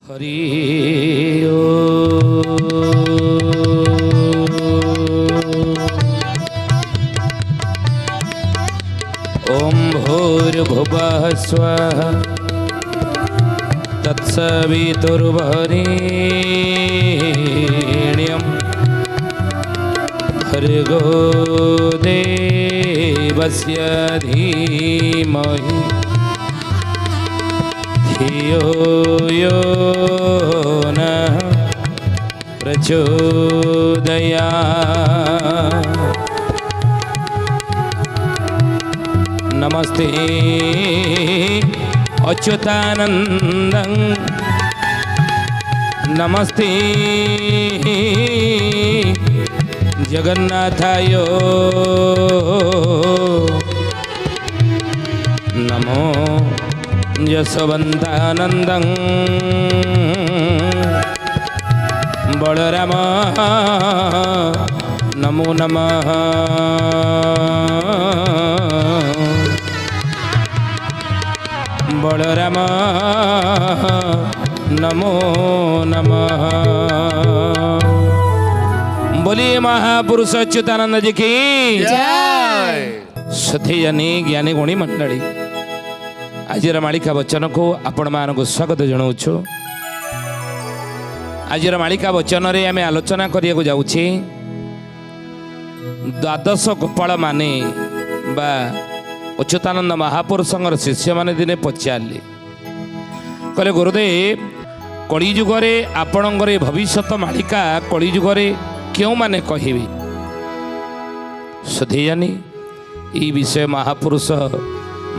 हरि ओम भूर्भुवः स्वः तत्सवितुर्वरेण्यं भर्गो देवस्य धीमहि धियो यो नः प्रचोदयात्। नमस्ते अच्युतानन्दं नमस्ते जगन्नाथाय नमो यशवन्तानन्दं बलराम नमो नमः। बलराम नमो नमः। बोलिए महापुरुष अच्युतानंद जी की जय। सथेजनी ज्ञानी गुणी मंडली आज मालिका वचन को आपण मानक स्वागत जनाऊँ। आज मालिका वचन रे आम आलोचना करिया जाऊँचे द्वादश गोपाल माने बा अच्युतानंद महापुरुषर शिष्य माने दिने पचारे कहले गुरुदेव कलिजुगे आपणकर भविष्यत मालिका कलिजुगे क्यों माने कहबे सुधीजानी ये विषय महापुरुष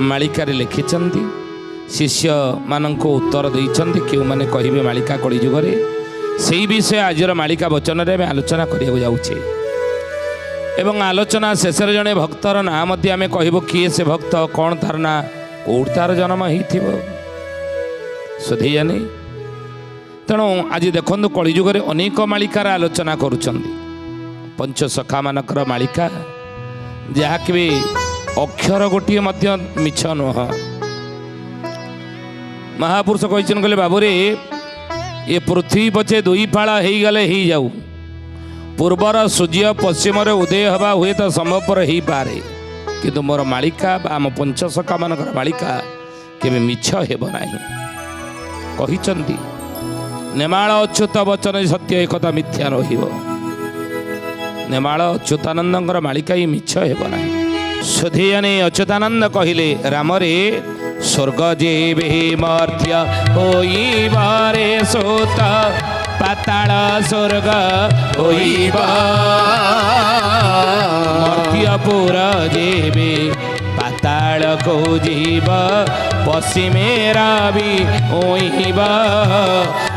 मालिकार लिखिं शिष्य मानक उत्तर देते क्यों माने कहबे मालिका कलिजुगे से विषय आजर मालिका वचन में आलोचना करिया जाऊँचे एवं आलोचना शेष जड़े भक्तर ना आम कहबो किए से भक्त कौन तार ना कौट तार जन्म हो सुधीजानी तेणु आज देखु कलिजुगे अनेक मालिकार आलोचना करुँच पंचसखा मानकर मालिका जहाँकि भी अक्षर गोटे मिछ नुह महापुरुष कहते बाबूरे ये पृथ्वी पछे दुई फाड़ हो गले हो जाऊ पूर्वर सूर्य पश्चिम उदय हवा हुए तो संभवपर हो पारे किंतु मोर मालिका आम पंचसखा मानकर मालिका केबे मिछ हेब नाही कहिचंती नेमाळ अच्युत वचन सत्य एक मिथ्या रहिब नेमाळ अच्युतानंदर मालिका ही मिछ हेब नाही सुधीजानी अच्युतानंद कहिले राम रे स्वर्ग जेबे मर्त्य होइबारे सोत पाताल स्वर्ग होइबा मर्त्यपुर जेबे पाताल को जीव पश्चिमेरा भी होइबा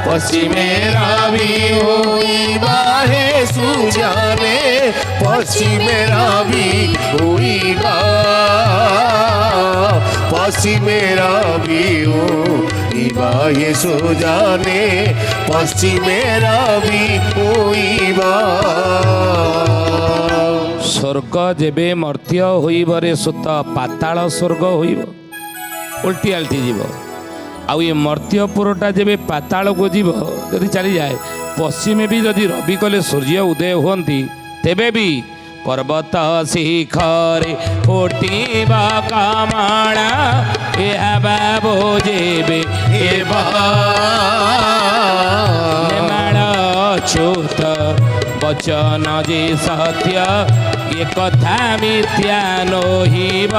पश्चिमेरा भी होइबा हे सुजाने पश्चिमेरा भी होइबा पश्चिमेरा भी होइबा हे सुजाने पश्चिमेरा भी होइबा। स्वर्ग जेबे मर्त्य होइबरे सुत पाताल स्वर्ग होइब उल्टी आल्टी जीव आउ ये मर्त्यपुरटा जेबे पाताल को जीव जदि चली जाए पश्चिम भी जदि रवि कले सूर्य उदय हुंती तेबे भी पर्वत शिखरे फुटिबा कामाणा एहा बाबो जेबे नेमाळ अच्युत वचन जे सत्य ये कथा मिथ्या नहिब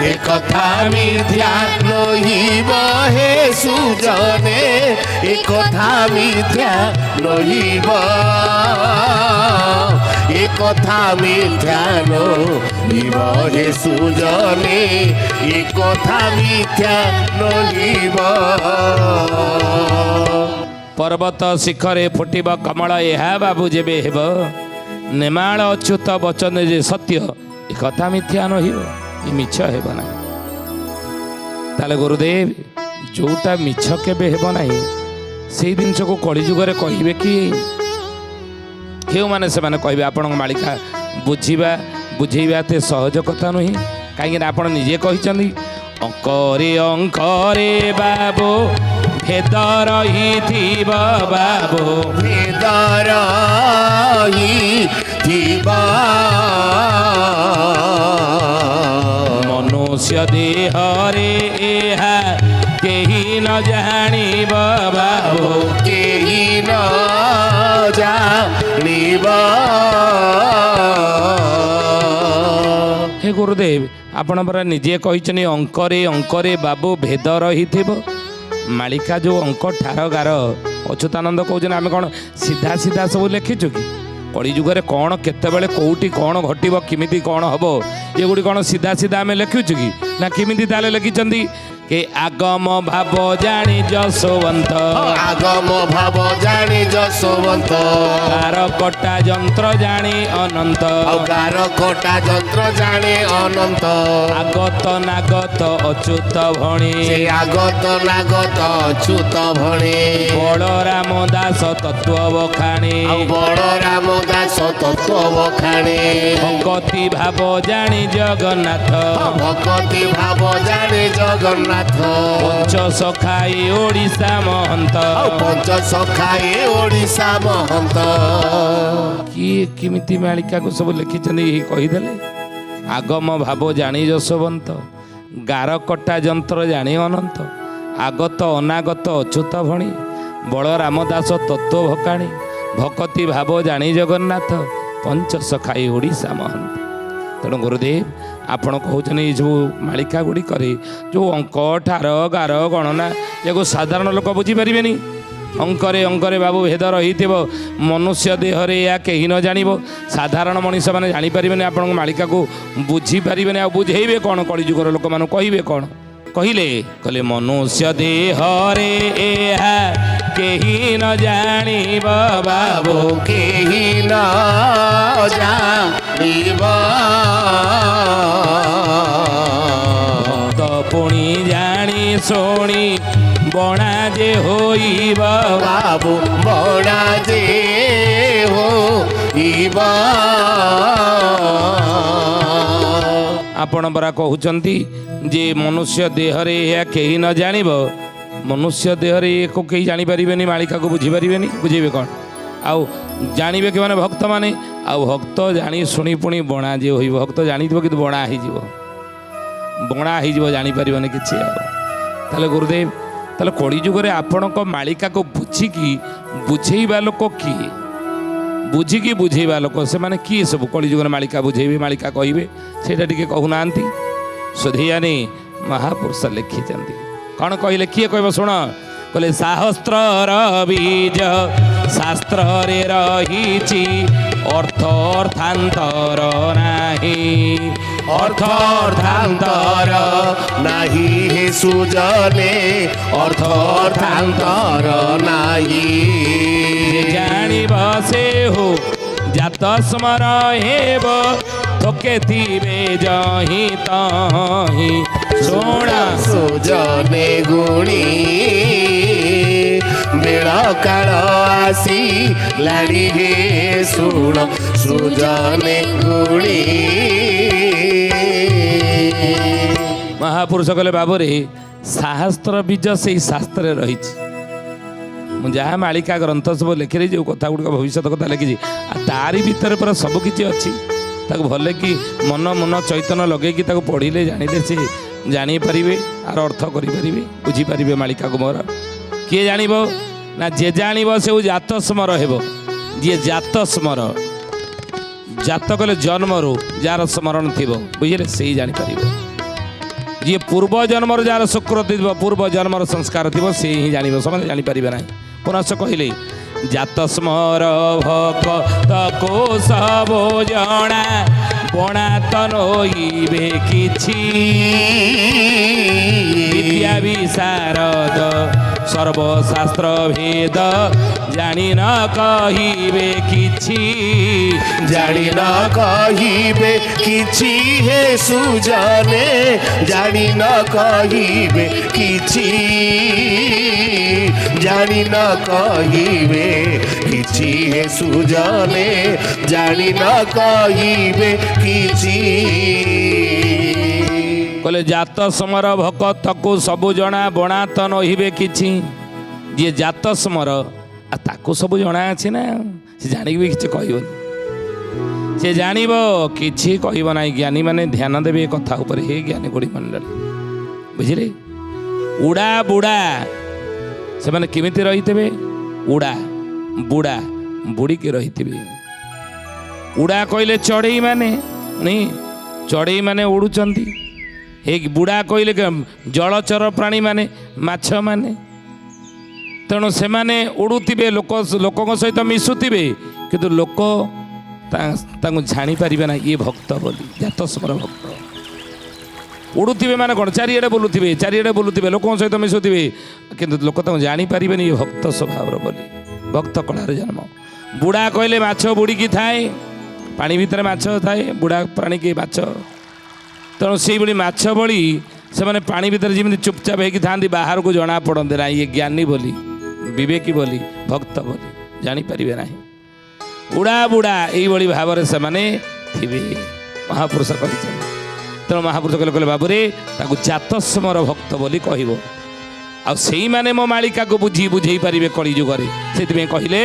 ए कथा मिथ्या नहिब हे सुजने ए कथा मिथ्या नहिब ए कथा मिथ्या नहिब हे सुजने ए कथा मिथ्या नहिब। पर्वत शिखरे फुटिबा कमल ଏହା बाबू जेबे हेब नेमाळ अच्युत वचन जे सत्य ए कथा मिथ्या नहिब ये मिछ हेब ना ताले गुरुदेव जोटा मिछ केबे हेब नाही से जिनस को कलिजुगे कहबे कि क्यों माने से माने कहबे आपण मालिका बुझीबा बुझेबा एते सहज कथा नुही कहीं आप निजे कहते अंकरे अंकरे बाबू ଭେଦ ରହିଥିବ ବାବୁ ଭେଦର ଥିବା ମନୁଷ୍ୟ ଦେହରେ ଏହା କେହି ନ ଜାଣିବ ବାବୁ କେହି ନ ଜାଣିବ। ହେ ଗୁରୁଦେବ ଆପଣ ପରା ନିଜେ କହିଛନ୍ତି ଅଙ୍କରେ ଅଙ୍କରେ ବାବୁ ଭେଦ ରହିଥିବ। ମାଳିକା ଯେଉଁ ଅଙ୍କ ଠାର ଗାର ଅଚ୍ୟୁତାନନ୍ଦ କହୁଛନ୍ତି ଆମେ କ'ଣ ସିଧା ସିଧା ସବୁ ଲେଖିଛୁ କି? କଳିଯୁଗରେ କ'ଣ କେତେବେଳେ କେଉଁଠି କ'ଣ ଘଟିବ କେମିତି କ'ଣ ହେବ ଏଗୁଡ଼ି କ'ଣ ସିଧା ସିଧା ଆମେ ଲେଖୁଛୁ କି? ନା କେମିତି ତାହେଲେ ଲେଖିଛନ୍ତି କେ ଆଗମ ଭାବ ଜାଣି ଯଶୋବନ୍ତ ଆଗମ ଭାବ ଜାଣି ଯଶୋବନ୍ତ କାର କଟା ଯନ୍ତ୍ର ଜାଣି ଅନନ୍ତ ଆଉ ଗାର କଟା ଯନ୍ତ୍ର ଜାଣେ ଅନନ୍ତ ଆଗତ ନାଗତ ଅଚ୍ୟୁତ ଭଣୀ ସେ ଆଗତ ନାଗତ ଅଚ୍ୟୁତ ଭଣେ ବଳରାମ ଦାସ ତତ୍ତ୍ୱ ବଖାଣୀ ଆଉ ବଳରାମ ଦାସ ତତ୍ତ୍ୱ ବଖାଣେ ଭଗତି ଭାବ ଜାଣି ଜଗନ୍ନାଥ ଭଗତି ଭାବ ଜାଣେ ଜଗନ୍ନାଥ ପଞ୍ଚ ସଖାଇ ଓଡ଼ିଶା ମହନ୍ତ ଆଉ ପଞ୍ଚ ସଖାଏ ଓଡ଼ିଶା ମହନ୍ତ। କିଏ କେମିତି ମାଳିକାକୁ ସବୁ ଲେଖିଛନ୍ତି କହିଦେଲେ ଆଗମ ଭାବ ଜାଣି ଯଶୋବନ୍ତ ଗାର କଟା ଯନ୍ତ୍ର ଜାଣି ଅନନ୍ତ ଆଗତ ଅନାଗତ ଅଚ୍ୟୁତ ଭଣୀ ବଳରାମ ଦାସ ତତ୍ତ୍ୱ ଭକାଣୀ ଭକତି ଭାବ ଜାଣି ଜଗନ୍ନାଥ ପଞ୍ଚ ସଖାଇ ଓଡ଼ିଶା ମହନ୍ତ। ତେଣୁ ଗୁରୁଦେବ ଆପଣ କହୁଛନ୍ତି ଏଇ ସବୁ ମାଳିକା ଗୁଡ଼ିକରେ ଯେଉଁ ଅଙ୍କ ଠାର ଗାର ଗଣନା ଏହାକୁ ସାଧାରଣ ଲୋକ ବୁଝିପାରିବେନି। ଅଙ୍କରେ ଅଙ୍କରେ ବାବୁ ଭେଦ ରହିଥିବ ମନୁଷ୍ୟ ଦେହରେ ଏହା କେହି ନ ଜାଣିବ ସାଧାରଣ ମଣିଷମାନେ ଜାଣିପାରିବେନି ଆପଣଙ୍କ ମାଳିକାକୁ ବୁଝିପାରିବେନି ଆଉ ବୁଝେଇବେ କ'ଣ କଳିଯୁଗର ଲୋକମାନଙ୍କୁ କହିବେ କ'ଣ କହିଲେ କହିଲେ ମନୁଷ୍ୟ ଦେହରେ ଏହା କେହି ନ ଜାଣିବ ବାବୁ କେହି ନ ଜାଣିବ ତ ପୁଣି ଜାଣି ଶୁଣି ବଣା ଯେ ହୋଇବ ବାବୁ ବଣା ଯେ ହୋଇବ। ଆପଣ ପରା କହୁଛନ୍ତି ଯେ ମନୁଷ୍ୟ ଦେହରେ ଏହା କେହି ନ ଜାଣିବ ମନୁଷ୍ୟ ଦେହରେ ଏକୁ କେହି ଜାଣିପାରିବେନି ମାଳିକାକୁ ବୁଝିପାରିବେନି ବୁଝେଇବେ କ'ଣ ଆଉ ଜାଣିବେ କେମାନେ ଭକ୍ତମାନେ ଆଉ ଭକ୍ତ ଜାଣି ଶୁଣି ପୁଣି ବଣା ଯେ ହୋଇବ ଭକ୍ତ ଜାଣିଥିବ କିନ୍ତୁ ବଣା ହେଇଯିବ ଜାଣିପାରିବନି କିଛି ଆଉ। ତାହେଲେ ଗୁରୁଦେବ ତାହେଲେ କଳିଯୁଗରେ ଆପଣଙ୍କ ମାଳିକାକୁ ବୁଝିକି ବୁଝେଇବା ଲୋକ କିଏ ବୁଝିକି ବୁଝେଇବା ଲୋକ ସେମାନେ କିଏ ସବୁ କଳିଯୁଗରେ ମାଳିକା ବୁଝେଇବେ ମାଳିକା କହିବେ ସେଇଟା ଟିକେ କହୁନାହାନ୍ତି। ସୁଧିଆନି ମହାପୁରୁଷ ଲେଖିଛନ୍ତି କ'ଣ କହିଲେ କିଏ କହିବ ଶୁଣ କହିଲେ ଶାସ୍ତ୍ରର ବୀଜ ଶାସ୍ତ୍ରରେ ରହିଛି ଅର୍ଥ ଅର୍ଥାନ୍ତର ନାହିଁ ଅର୍ଥ ଅର୍ଥାନ୍ତର ନାହିଁ ହେ ସୁଜନେ ଅର୍ଥ ଅର୍ଥାନ୍ତର ନାହିଁ ଜାଣିବ ସେ ହୁ ଜାତ ସ୍ମର ହେବ ଥୋକେ ଥିବେ ଯହିଁ ତହିଁ ଶୁଣ ସୁଜନେ ଗୁଣି ବେଳ କାଳ ଆସି ଲାଣି ହେ ଶୁଣ ସୁଜନେ ଗୁଣି। ମହାପୁରୁଷ କହିଲେ ବାବୁରେ ଶାସ୍ତ୍ର ବୀଜ ସେଇ ଶାସ୍ତ୍ରରେ ରହିଛି ମୁଁ ଯାହା ମାଳିକା ଗ୍ରନ୍ଥ ସବୁ ଲେଖିଲି ଯେଉଁ କଥା ଗୁଡ଼ିକ ଭବିଷ୍ୟତ କଥା ଲେଖିଛି ଆଉ ତାରି ଭିତରେ ପୁରା ସବୁ କିଛି ଅଛି ତାକୁ ଭଲ କି ମନ ଚୈତନ୍ୟ ଲଗେଇକି ତାକୁ ପଢ଼ିଲେ ଜାଣିଲେ ସେ ଜାଣିପାରିବେ ଆର ଅର୍ଥ କରିପାରିବେ ବୁଝିପାରିବେ ମାଳିକାକୁ ମୋର କିଏ ଜାଣିବ ନା ଯିଏ ଜାଣିବ ସେ ଜାତ ସ୍ମର ହେବ ଯିଏ ଜାତ ସ୍ମର ଜାତ କଲେ ଜନ୍ମରୁ ଯାହାର ସ୍ମରଣ ଥିବ ବୁଝିଲେ ସେଇ ଜାଣିପାରିବ ଯିଏ ପୂର୍ବ ଜନ୍ମର ଯାହାର ସୁକୃତି ଥିବ ପୂର୍ବ ଜନ୍ମର ସଂସ୍କାର ଥିବ ସେ ହିଁ ଜାଣିବ ସମସ୍ତେ ଜାଣିପାରିବେ ନାହିଁ। ପୁନଶ୍ଚ କହିଲେ ଜାତ ସ୍ମର ଭକ୍ତକୁ ସବୁ ଜଣା ବଣା ତ ନୋଇବେ କିଛି ବିଦ୍ୟା ବିଶାରଦ ସର୍ବଶାସ୍ତ୍ର ଭେଦ ଜାଣି ନ କହିବେ କିଛି ଜାଣି ନ କହିବେ କିଛି ହେ ସୁଜନେ ଜାଣି ନ କହିବେ କିଛି ଜାଣି ନ କହିବେ କିଛି ହେ ସୁଜନେ ଜାଣି ନ କହିବେ କିଛି। କହିଲେ ଜାତ ସମର ଭକତକୁ ସବୁ ଜଣା ବଣା ତ ନହିବେ କିଛି ଯିଏ ଜାତ ସ୍ମର ତାକୁ ସବୁ ଜଣା ଅଛି ନା, ସେ ଜାଣିକି ବି କିଛି କହିବନି, ସେ ଜାଣିବ କିଛି କହିବ ନାହିଁ। ଜ୍ଞାନୀ ମାନେ ଧ୍ୟାନ ଦେବେ ଏ କଥା ଉପରେ। ହେ ଜ୍ଞାନୀ ଗୁଡ଼ି ମଣ୍ଡଳୀ, ବୁଝିଲେ? ଉଡ଼ା ବୁଡ଼ା ସେମାନେ କେମିତି ରହିଥିବେ? ଉଡ଼ା ବୁଡ଼ା ବୁଡ଼ିକି ରହିଥିବେ। ଉଡ଼ା କହିଲେ ଚଢ଼େଇ ମାନେ, ନାଇଁ ଚଢ଼େଇ ମାନେ ଉଡ଼ୁଛନ୍ତି। ହେ ବୁଡ଼ା କହିଲେ ଜଳଚର ପ୍ରାଣୀ ମାନେ, ମାଛ ମାନେ। ତେଣୁ ସେମାନେ ଉଡ଼ୁଥିବେ, ଲୋକଙ୍କ ସହିତ ମିଶୁଥିବେ, କିନ୍ତୁ ଲୋକ ତାଙ୍କୁ ଜାଣିପାରିବେ ନା ଇଏ ଭକ୍ତ ବୋଲି, ଜାତସ୍ମର ଭକ୍ତ। ଉଡ଼ୁଥିବେ ମାନେ କ'ଣ? ଚାରିଆଡ଼େ ବୁଲୁଥିବେ, ଲୋକଙ୍କ ସହିତ ମିଶୁଥିବେ, କିନ୍ତୁ ଲୋକ ତାଙ୍କୁ ଜାଣିପାରିବେନି ଇଏ ଭକ୍ତ ସ୍ୱଭାବର ବୋଲି, ଭକ୍ତ କଳାରେ ଜନ୍ମ। ବୁଡ଼ା କହିଲେ ମାଛ ବୁଡ଼ିକି ଥାଏ, ପାଣି ଭିତରେ ମାଛ ଥାଏ, ବୁଡ଼ା ପ୍ରାଣୀ କି ମାଛ। ତେଣୁ ସେଇଭଳି ମାଛ ଭଳି ସେମାନେ ପାଣି ଭିତରେ ଯେମିତି ଚୁପଚାପ ହେଇକି ଥାନ୍ତି, ବାହାରକୁ ଜଣା ପଡ଼ନ୍ତି ନା ଇଏ ଜ୍ଞାନୀ ବୋଲି, ବିବେକୀ ବୋଲି, ଭକ୍ତ ବୋଲି, ଜାଣିପାରିବେ ନାହିଁ। ଉଡ଼ା ବୁଡ଼ା ଏଇଭଳି ଭାବରେ ସେମାନେ ଥିବେ, ମହାପୁରୁଷ କହିଛନ୍ତି। ତେଣୁ ମହାପୁରୁଷ କହିଲେ ବାବୁରେ ତାକୁ ଜାତସ୍ମର ଭକ୍ତ ବୋଲି କହିବ। ଆଉ ସେଇମାନେ ମୋ ମାଳିକାକୁ ବୁଝେଇ ପାରିବେ କଳି ଯୁଗରେ। ସେଥିପାଇଁ କହିଲେ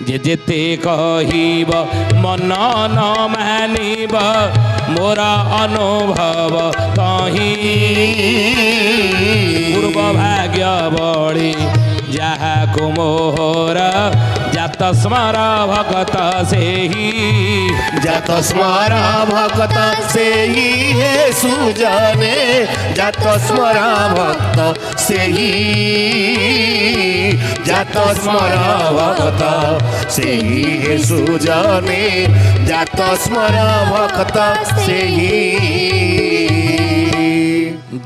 ଯେ ଯେତେ କହିବ ମନ ନ ମାନିବ, ମୋର ଅନୁଭବ ତହିଁ ପୂର୍ବ ଭାଗ୍ୟ ବଳି, ଯାହାକୁ ମୋହର ଜାତସ୍ମର ଭଗତ ସେହି, ଜାତସ୍ମର ଭକ୍ତ ସେହି ହେ ସୁଜନେ, ଜାତସ୍ମର ଭକ୍ତ ସେହି, ଜାତସ୍ମର ଭକ୍ତ ସେହି ହେ ସୁଜନେ, ଜାତସ୍ମର ଭକ୍ତ ସେହି।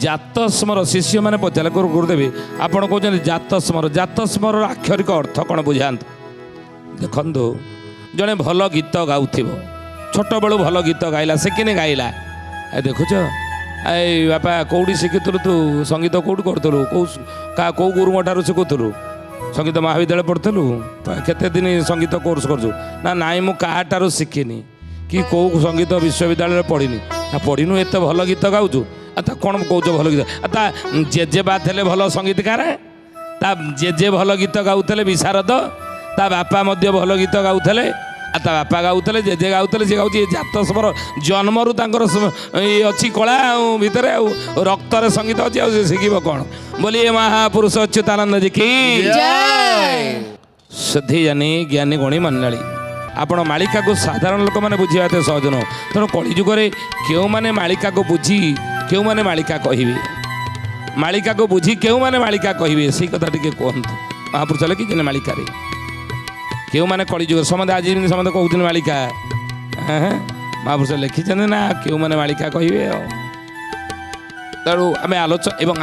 ଜାତସ୍ମର ଶିଷ୍ୟମାନେ ପଚାରିଲେ ଗୁରୁଦେବ ଆପଣ କହୁଛନ୍ତି ଜାତସ୍ମର ଆକ୍ଷରିକ ଅର୍ଥ କ'ଣ ବୁଝାନ୍ତୁ? ଦେଖନ୍ତୁ, ଜଣେ ଭଲ ଗୀତ ଗାଉଥିବ, ଛୋଟବେଳୁ ଭଲ ଗୀତ ଗାଇଲା, ସେ କିନେ ଗାଇଲା? ଦେଖୁଛ ଏଇ ବାପା କେଉଁଠି ଶିଖୁଥିଲୁ ତୁ ସଙ୍ଗୀତ, କେଉଁଠି କରୁଥିଲୁ, କେଉଁ ଗୁରୁଙ୍କ ଠାରୁ ଶିଖୁଥିଲୁ? ସଙ୍ଗୀତ ମହାବିଦ୍ୟାଳୟ ପଢ଼ୁଥିଲୁ? କେତେ ଦିନ ସଙ୍ଗୀତ କୋର୍ସ କରୁଛୁ? ନା ନାଇଁ ମୁଁ କାହାଠାରୁ ଶିଖିନି, କି କେଉଁ ସଙ୍ଗୀତ ବିଶ୍ୱବିଦ୍ୟାଳୟରେ ପଢ଼ିନି। ପଢ଼ିନୁ, ଏତେ ଭଲ ଗୀତ ଗାଉଛୁ, ତା କ'ଣ କହୁଛ ଭଲ ଗୀତ? ତା ଜେଜେବା ଥିଲେ ଭଲ ସଙ୍ଗୀତକାର, ତା ଜେଜେ ଭଲ ଗୀତ ଗାଉଥିଲେ ବିଶାରଦ, ତା ବାପା ମଧ୍ୟ ଭଲ ଗୀତ ଗାଉଥିଲେ, ତା ବାପା ଗାଉଥିଲେ, ଜେଜେ ଗାଉଥିଲେ, ସେ ଗାଉଛି। ଜାତସ୍ମର ଜନ୍ମରୁ ତାଙ୍କର ଅଛି କଳା ଆଉ ଭିତରେ, ଆଉ ରକ୍ତରେ ସଙ୍ଗୀତ ଅଛି, ଆଉ ସେ ଶିଖିବ କ'ଣ? ବୋଲି ଏ ମହାପୁରୁଷ ଅଚ୍ୟୁତାନନ୍ଦ ଜି କି ସୁଧୀ ଜାନି ଜ୍ଞାନୀ ଗୁଣୀ ମଣ୍ଡଳୀ। ଆପଣ ମାଳିକାକୁ ସାଧାରଣ ଲୋକମାନେ ବୁଝିବା ଏତେ ସହଜ ନୁହଁ। ତେଣୁ କଳିଯୁଗରେ କେଉଁମାନେ ମାଳିକାକୁ ବୁଝି କେଉଁମାନେ ମାଳିକା କହିବେ, ମାଳିକାକୁ ବୁଝି କେଉଁମାନେ ମାଳିକା କହିବେ, ସେଇ କଥା ଟିକେ କୁହନ୍ତୁ। ମହାପୁରୁଷ ଲେଖିଛନ୍ତି ମାଳିକାରେ କେଉଁମାନେ କଳିଯୁଗରେ, ସମସ୍ତେ ଆଜି ଯେମିତି ସମସ୍ତେ କହୁଛନ୍ତି ମାଳିକା, ମହାପୁରୁଷ ଲେଖିଛନ୍ତି ନା କେଉଁମାନେ ମାଳିକା କହିବେ। ଆଉ ତେଣୁ ଆମେ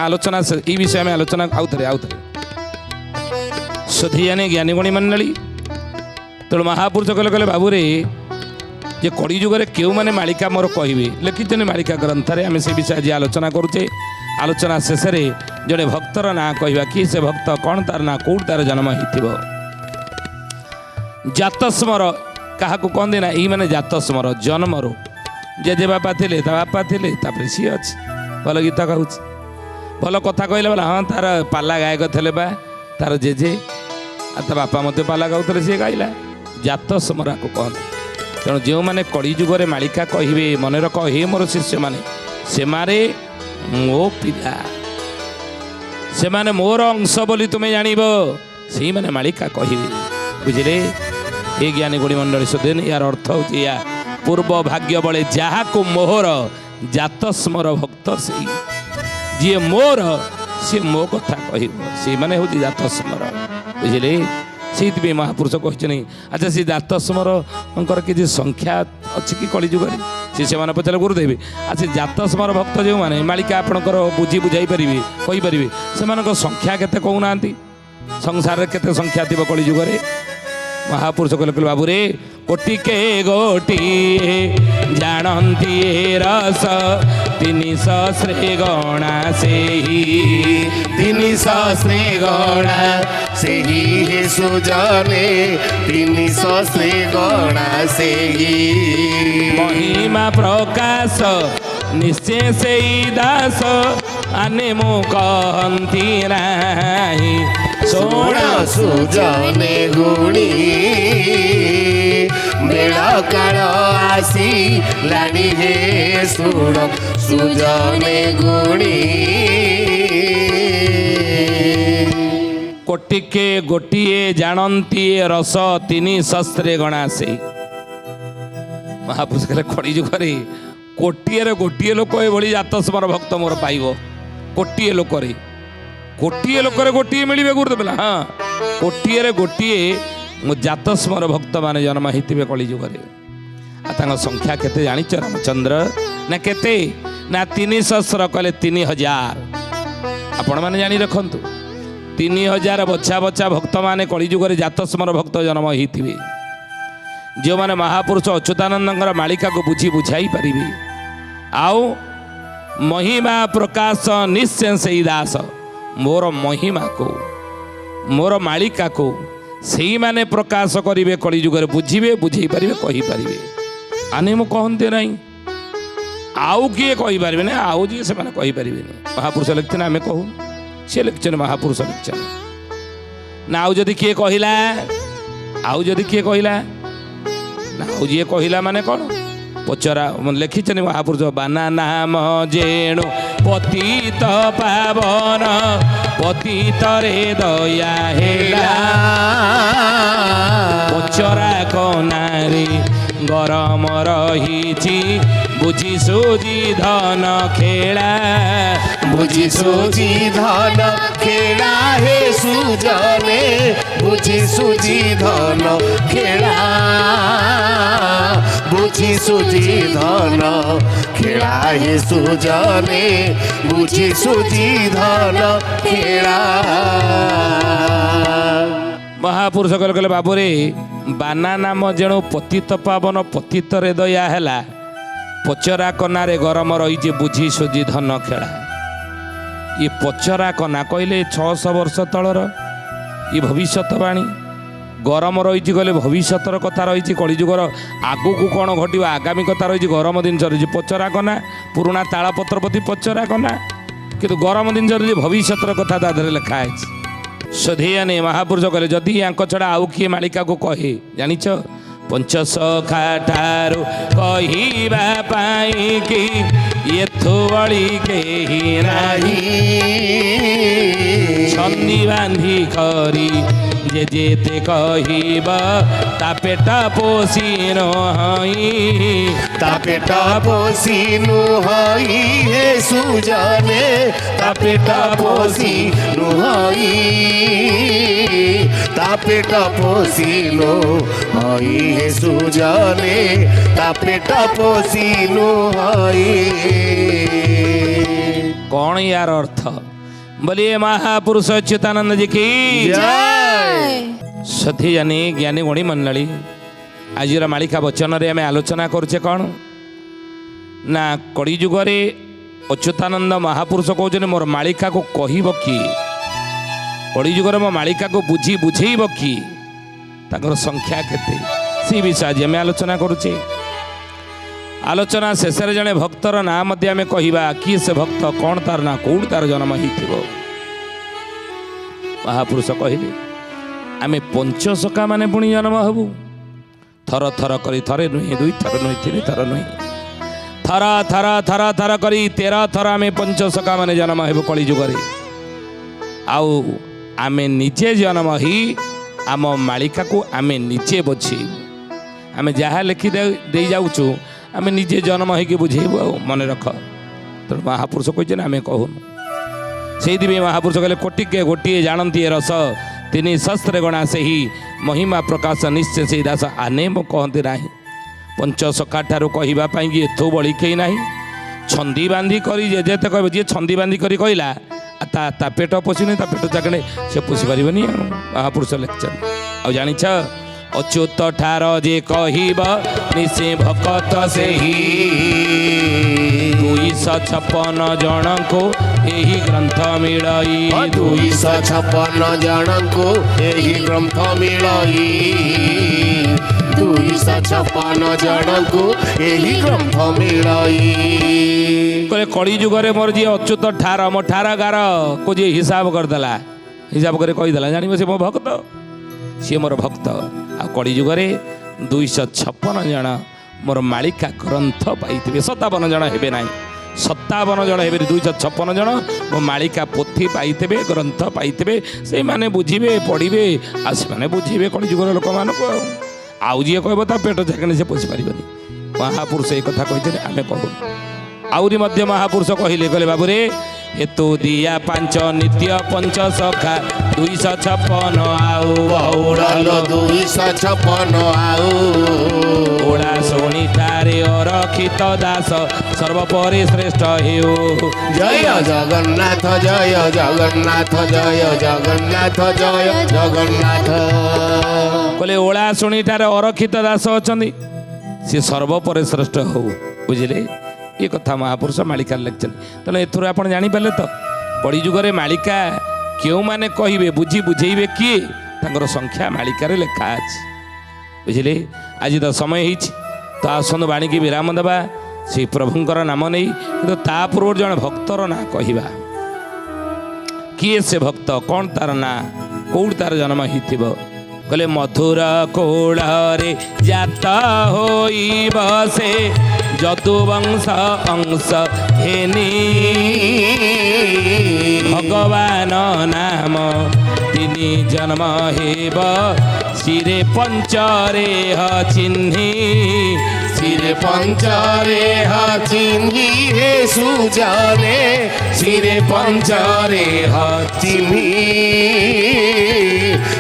ଆଲୋଚନା ଏଇ ବିଷୟ ଆମେ ଆଲୋଚନା ଆଉଥରେ ସୁଧୀ ଜାନି ଜ୍ଞାନୀ ଗୁଣୀ ମଣ୍ଡଳୀ। ତେଣୁ ମହାପୁରୁଷ କହିଲେ ବାବୁରେ ଯେ କଳିଯୁଗରେ କେଉଁମାନେ ମାଳିକା ମୋର କହିବେ, ଲେଖିଛନ୍ତି ମାଳିକା ଗ୍ରନ୍ଥରେ। ଆମେ ସେ ବିଷୟ ଆଜି ଆଲୋଚନା କରୁଛେ। ଆଲୋଚନା ଶେଷରେ ଜଣେ ଭକ୍ତର ନାଁ କହିବା, କି ସେ ଭକ୍ତ, କ'ଣ ତାର ନାଁ, କେଉଁଠି ତାର ଜନ୍ମ ହେଇଥିବ। ଜାତସ୍ମର କାହାକୁ କହନ୍ତି ନା, ଏଇମାନେ ଜାତସ୍ମର ଜନ୍ମରୁ ଜେଜେ ବାପା ଥିଲେ, ତା ବାପା ଥିଲେ, ତାପରେ ସିଏ ଅଛି, ଭଲ ଗୀତ ଗାଉଛି, ଭଲ କଥା କହିଲେ ବୋଲେ, ହଁ ତାର ପାଲା ଗାୟକ ଥିଲେ ବା ତାର ଜେଜେ, ଆଉ ତା ବାପା ମଧ୍ୟ ପାଲା ଗାଉଥିଲେ, ସିଏ ଗାଇଲା। ଜାତସ୍ମରାକୁ କହନ୍ତି। ତେଣୁ ଯେଉଁମାନେ କଳିଯୁଗରେ ମାଳିକା କହିବେ, ମନେ ରଖ ହେ ମୋର ଶିଷ୍ୟମାନେ, ସେମାନେ ମୋ ପିଲା, ସେମାନେ ମୋର ଅଂଶ ବୋଲି ତୁମେ ଜାଣିବ, ସେଇମାନେ ମାଳିକା କହିବେ, ବୁଝିଲେ? ଏ ଜ୍ଞାନୀ ଗୁଣୀ ମଣ୍ଡଳୀ ସୁଧୀନ, ୟାର ଅର୍ଥ ହେଉଛି ଏୟା, ପୂର୍ବ ଭାଗ୍ୟ ବଳେ ଯାହାକୁ ମୋହର ଜାତସ୍ମର ଭକ୍ତ ସେଇ, ଯିଏ ମୋର ସିଏ ମୋ କଥା କହିବ, ସେଇମାନେ ହେଉଛି ଜାତସ୍ମର, ବୁଝିଲେ? ସେଇଥିପାଇଁ ମହାପୁରୁଷ କହିଛନ୍ତି। ଆଚ୍ଛା, ସେ ଜାତସ୍ମରଙ୍କର କିଛି ସଂଖ୍ୟା ଅଛି କି କଳିଯୁଗରେ? ସେମାନେ ପଚାରିଲେ ଗୁରୁଦେବ, ଆଚ୍ଛା ଜାତସ୍ମର ଭକ୍ତ ଯେଉଁମାନେ ମାଳିକା ଆପଣଙ୍କର ବୁଝାଇ ପାରିବେ, କହିପାରିବେ, ସେମାନଙ୍କ ସଂଖ୍ୟା କେତେ କହୁନାହାନ୍ତି? ସଂସାରରେ କେତେ ସଂଖ୍ୟା ଥିବ କଳିଯୁଗରେ? ମହାପୁରୁଷ କହିଲେ ବାବୁରେ କୋଟିକେ ଗୋଟିଏ ଜାଣନ୍ତି ରସ, 300 ଗଣା ସେହି, 300 ଗଣା ସେହି ହେ ସୁଜନେ, 300 ଗଣା ସେହି। ମହିମା ପ୍ରକାଶ ନିଶ୍ଚୟ ସେଇ ଦାସ, ଆନେ ମୁଁ କହନ୍ତି ନାହିଁ ଶୁଣ ସୁଜନେ ଗୁଣି ବେଳ କାଳ ଆସିଲାଣି ହେ ଶୁଣ ସୁଜନେ ଗୁଣି କୋଟିକେ ଗୋଟିଏ ଜାଣନ୍ତି ରସ ତିନି ଶସ୍ତ୍ରେ ଗଣାସେ। ମହାପୁରୁଷ କହିଲେ କଳି ଯୁଗରେ କୋଟିଏରେ ଗୋଟିଏ ଲୋକ ଏଭଳି ଜାତସ୍ମର ଭକ୍ତ ମୋର ପାଇବ। କୋଟିଏ ଲୋକରେ ଗୋଟିଏ ମିଳିବେ ଗୁରୁଦେବ। ହଁ, କୋଟିଏରେ ଗୋଟିଏ ମୋ ଜାତସ୍ମର ଭକ୍ତ ମାନେ ଜନ୍ମ ହେଇଥିବେ କଳି ଯୁଗରେ। ଆଉ ତାଙ୍କ ସଂଖ୍ୟା କେତେ ଜାଣିଛ ରାମଚନ୍ଦ୍ର? ନା କେତେ? ନା 300 କହିଲେ 3000। ଆପଣମାନେ ଜାଣି ରଖନ୍ତୁ 3000 ବଛା ବଛା ଭକ୍ତମାନେ କଳିଯୁଗରେ ଜାତସ୍ମର ଭକ୍ତ ଜନ୍ମ ହେଇଥିବେ, ଯେଉଁମାନେ ମହାପୁରୁଷ ଅଚ୍ୟୁତାନନ୍ଦଙ୍କର ମାଳିକାକୁ ବୁଝି ବୁଝାଇ ପାରିବେ। ଆଉ ମହିମା ପ୍ରକାଶ ନିଶ୍ଚୟ ସେଇ ଦାସ, ମୋର ମହିମାକୁ ମୋର ମାଳିକାକୁ ସେଇମାନେ ପ୍ରକାଶ କରିବେ କଳିଯୁଗରେ, ବୁଝିବେ, ବୁଝେଇ ପାରିବେ, କହିପାରିବେ। ଆନେ ମୁଁ କହନ୍ତି ନାହିଁ, ଆଉ କିଏ କହିପାରିବେନି, ଆଉ ଯିଏ ସେମାନେ କହିପାରିବେନି। ମହାପୁରୁଷ ଲେଖିଛନ୍ତି ଆମେ କହୁ, ସିଏ ଲେଖିଛନ୍ତି ମହାପୁରୁଷ ଲେଖିଛନ୍ତି। ନା ଆଉ ଯଦି କିଏ କହିଲା, ଆଉ ଯଦି କିଏ କହିଲା, ନା ଆଉ ଯିଏ କହିଲା ମାନେ କ'ଣ ପଚରା ଲେଖିଛନ୍ତି ମହାପୁରୁଷ। ବାନା ନାମ ଜେଣୁ ପତିତ ପାବନ, ପତିତରେ ଦୟା ହେଲା, ପଚରା କନାରେ ଗରମ ରହିଛି, ବୁଝି ସୁଜି ଧନ ଖେଳା, ବୁଝି ସୁଜି ଧନ ଖେଳା ହେ ସୁଜନେ, ବୁଝି ସୁଜି ଧନ ଖେଳା, ବୁଝି ସୁଜି ଧନ ଖେଳା ହେ ସୁଜନେ, ବୁଝି ସୁଜି ଧନ ଖେଳା। ମହାପୁରୁଷ କହିଲେ ବାବୁରେ ବାନା ନାମ ଯେଣୁ ପତିତ ପାବନ, ପତିତରେ ଦୟା ହେଲା, ପଚରା କନାରେ ଗରମ ରହିଛି, ବୁଝି ସୁଜି ଧନ ଖେଳା। ଇଏ ପଚରା କନା କହିଲେ 600 ବର୍ଷ ତଳର ଇଏ ଭବିଷ୍ୟତବାଣୀ। ଗରମ ରହିଛି କହିଲେ ଭବିଷ୍ୟତର କଥା ରହିଛି, କଳିଯୁଗର ଆଗକୁ କ'ଣ ଘଟିବ ଆଗାମୀ କଥା ରହିଛି, ଗରମ ଜିନିଷ ରହିଛି ପଚରା କନା। ପୁରୁଣା ତାଳପତ୍ର ପ୍ରତି ପଚରା କନା, କିନ୍ତୁ ଗରମ ଜିନିଷ ରହିଛି ଭବିଷ୍ୟତର କଥା ତା ଦେହରେ ଲେଖା ହେଇଛି। ସଧେୟାନେ ମହାପୁରୁଷ କହିଲେ ଯଦି ୟାଙ୍କ ଛଡ଼ା ଆଉ କିଏ ମାଳିକାକୁ କହେ, ଜାଣିଛ ପଞ୍ଚସଖା ଠାରୁ କହିବା ପାଇଁ କି ଏଥୁ ବଳି କେହି ନାହିଁ, ଛନ୍ଦି ବାନ୍ଧି କରି ଯେ ଯେତେ କହିବ ତା ପେଟ ପୋଷି ନୁହଁଇ, ତା ପେଟ ପୋଷି ନୁହଁଇ ହେ ସୁଜନେ, ତା ପେଟ ପୋଷି ନୁହଁଇ, ତା ପେଟ ପୋଷି ନୁହଁଇ ହେ ସୁଜନେ, ତା ପେଟ ପୋଷି ନୁହଁଇ। କ'ଣ ୟାର ଅର୍ଥ? बोलिए महापुरुष अच्युतानंद जी की जय। सथी जानी ज्ञानी गुणी मंडली आज मालिका वचन रे आमे आलोचना करुचे कौन ना कड़ी जुगरे अच्युतानंद महापुरुष कहते मोर मालिका को कहब कि कड़ी जुगर मो मालिका को बुझी बुझेब कि ताकर संख्या केते से विषय आज आमे आलोचना करुचे। आलोचना शेष जड़े भक्तर ना आम कहवा किए से भक्त कौन तार ना कौड़ तार जन्म हो। महापुरुष कहले आमे पंचसखा माने पुणी जन्म हबू थर थर करी थरे नुहे दुई थर नुहे तीन थर नुहे थर थर थर थर करी 13 थर आमे पंचसखा माने जन्म हेबू कली जुगरे। आउ आमे निजे जन्म ही आम मालिका को आमे निजे बची आमे जहाँ लिखि दे जाऊँ आम निजे जन्म होगी बुझेबू आ मन रख। तो महापुरुष कहते आम कहून से महापुरुष कहले कोटिके गोटे जानती रस तीन शस्त्र गणा से ही महिमा प्रकाश निश्चय से दास आने मो कहते ना पंचसखा ठारू कहवाई कि एथो बड़ी कहीं ना छंदी बांधी करी जे कह जी छंदी बांधी करी कहला ता पेट पोषुनी ता पेट चाकड़े से पोषि पारनी। महापुरुष लेक्चर आ जानी अच्युत ठार जे कहब निशे भकत से ही 256 जन को यही ग्रंथ मिलई 256 जन को यही ग्रंथ मिलई 256 ଜଣଙ୍କୁ ଏହି ଗ୍ରନ୍ଥ ମିଳଇ। କହିଲେ କଳି ଯୁଗରେ ମୋର ଯିଏ ଅଚ୍ୟୁତ ଠାର ମୋ ଠାର ଗାର କୁ ଯିଏ ହିସାବ କରିଦେଲା, ହିସାବ କରି କହିଦେଲା ଜାଣିବ ସେ ମୋ ଭକ୍ତ, ସିଏ ମୋର ଭକ୍ତ। ଆଉ କଳି ଯୁଗରେ 256 ଜଣ ମୋର ମାଳିକା ଗ୍ରନ୍ଥ ପାଇଥିବେ। 57 ଜଣ ହେବେ ନାହିଁ, 57 ଜଣ ହେବେ, 256 ଜଣ ମୋ ମାଳିକା ପୋଥି ପାଇଥିବେ, ଗ୍ରନ୍ଥ ପାଇଥିବେ। ସେଇମାନେ ବୁଝିବେ, ପଢ଼ିବେ, ଆଉ ସେମାନେ ବୁଝିବେ କଳି ଯୁଗର ଲୋକମାନଙ୍କୁ। ଆଉ ଯିଏ କହିବ ତା ପେଟ ଚାକିଣି ସେ ପୋଷି ପାରିବନି। ମହାପୁରୁଷ ଏ କଥା କହିଛନ୍ତି, ଆମେ କହୁନୁ। ଆହୁରି ମଧ୍ୟ ମହାପୁରୁଷ କହିଲେ, କହିଲେ ବାବୁରେ ହେତୁ ଦିଆ 5 ନିତ୍ୟ ପଞ୍ଚ ସଖା 256 ଆଉ ବଉଡ଼ଲ 256 ଆଉ ଓଳା ଶୁଣି ତାରେ ଅରକ୍ଷିତ ଦାସ ସର୍ବପରେ ଶ୍ରେଷ୍ଠ ହେଉ। ଜୟ ଜଗନ୍ନାଥ ଜୟ ଜଗନ୍ନାଥ ଜୟ ଜଗନ୍ନାଥ ଜୟ ଜଗନ୍ନାଥ। କହିଲେ ଓଳା ଶୁଣି ତାରେ ଅରକ୍ଷିତ ଦାସ ଅଛନ୍ତି, ସେ ସର୍ବପରେ ଶ୍ରେଷ୍ଠ ହଉ। ବୁଝିଲେ, ଏ କଥା ମହାପୁରୁଷ ମାଳିକାରେ ଲେଖିଛନ୍ତି। ତେଣୁ ଏଥିରୁ ଆପଣ ଜାଣିପାରିଲେ ତ କଳିଯୁଗରେ ମାଳିକା କେଉଁମାନେ କହିବେ, ବୁଝି ବୁଝେଇବେ କିଏ, ତାଙ୍କର ସଂଖ୍ୟା ମାଳିକାରେ ଲେଖା ଅଛି। ବୁଝିଲେ, ଆଜି ତ ସମୟ ହେଇଛି, ତ ଆସନ୍ତୁ ବାଣୀକି ବିରାମ ଦେବା ସେଇ ପ୍ରଭୁଙ୍କର ନାମ ନେଇ। କିନ୍ତୁ ତା ପୂର୍ବରୁ ଜଣେ ଭକ୍ତର ନାଁ କହିବା। କିଏ ସେ ଭକ୍ତ, କ'ଣ ତାର ନାଁ, କେଉଁଠି ତାର ଜନ୍ମ ହେଇଥିବ? କହିଲେ ମଧୁର କୋଳରେ ଜାତ ହୋଇବ ସେ ଯଦୁବଂଶ ଅଂଶ ହେନି ଭଗବାନ ନାମ ତିନି ଜନ୍ମ ହେବ ଶିରେ ପଞ୍ଚରେ ଚିହ୍ନି ଶିରେ ପଞ୍ଚରେ ଚିହ୍ନି ହେ ସୁଜନେ ଶିରେ ପଞ୍ଚରେ ଚିହ୍ନି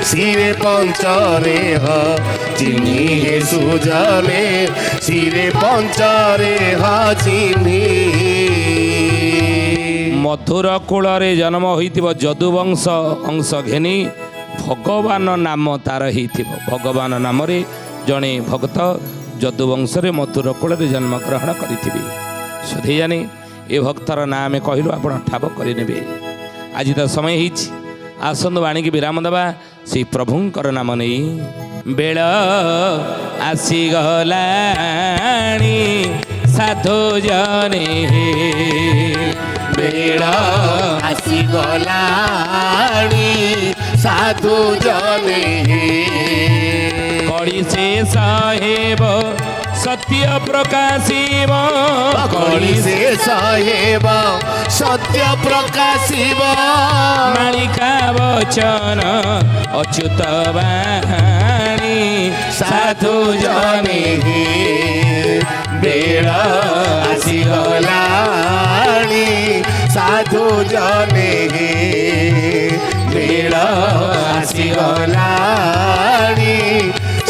ଶିରେ ପଞ୍ଚରେ ଚିହ୍ନି ହେ ସୁଜନେ ଶିରେ ପଞ୍ଚରେ ଚିହ୍ନି। ମଧୁର କୂଳରେ ଜନ୍ମ ହୋଇଥିବ ଯଦୁବଂଶ ଅଂଶ ଘେନି ଭଗବାନ ନାମ ତାର ହେଇଥିବ। ଭଗବାନ ନାମରେ ଜଣେ ଭକ୍ତ ଯଦୁବଂଶରେ ମଧୁର କୂଳରେ ଜନ୍ମଗ୍ରହଣ କରିଥିବେ। ସୁଧୀ ଜାଣି ଏ ଭକ୍ତର ନାଁ ଆମେ କହିଲୁ, ଆପଣ ଠାବ କରିନେବେ। ଆଜି ତ ସମୟ ହେଇଛି, ଆସନ୍ତୁ ବାଣୀକି ବିରାମ ଦେବା ସେଇ ପ୍ରଭୁଙ୍କର ନାମ ନେଇ। ବେଳ ଆସିଗଲାଣି ସାଧୁ ଜନେ, ବେଳ ଆସିଗଲାଣି ସାଧୁ ଜନେ କଳି ଶେଷ ହେବ ସତ୍ୟ ପ୍ରକାଶିବ, କଳି ଶେଷ ହେବ ସତ୍ୟ ପ୍ରକାଶିବ ମାଳିକା ବଚନ ଅଚ୍ୟୁତ ବାଣୀ ସାଧୁ ଜନେ ବେଳ ଆସିଗଲାଣି ସାଧୁ ଜନେ ବେଳ ଆସିଗଲାଣି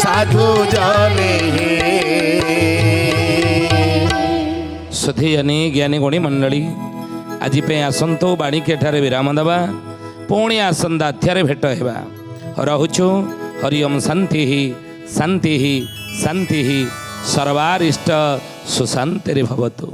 ସାଧୁ ଜନେ। ସୁଧୀୟନୀ ଜ୍ଞାନୀ ଗୁଣୀ ମଣ୍ଡଳୀ, ଆଜି ପାଇଁ ଆସନ୍ତୁ ବାଣୀକି ଏଠାରେ ବିରାମ ଦେବା। ପୁଣି ଆସନ୍ତା ଅଧ୍ୟାୟରେ ଭେଟ ହେବା। ରହୁଛୁ। ହରି ଓମ୍। ଶାନ୍ତି ଶାନ୍ତି ଶାନ୍ତି ସର୍ବାରିଷ୍ଟ ସୁଶାନ୍ତିରେ ଭବତୁ।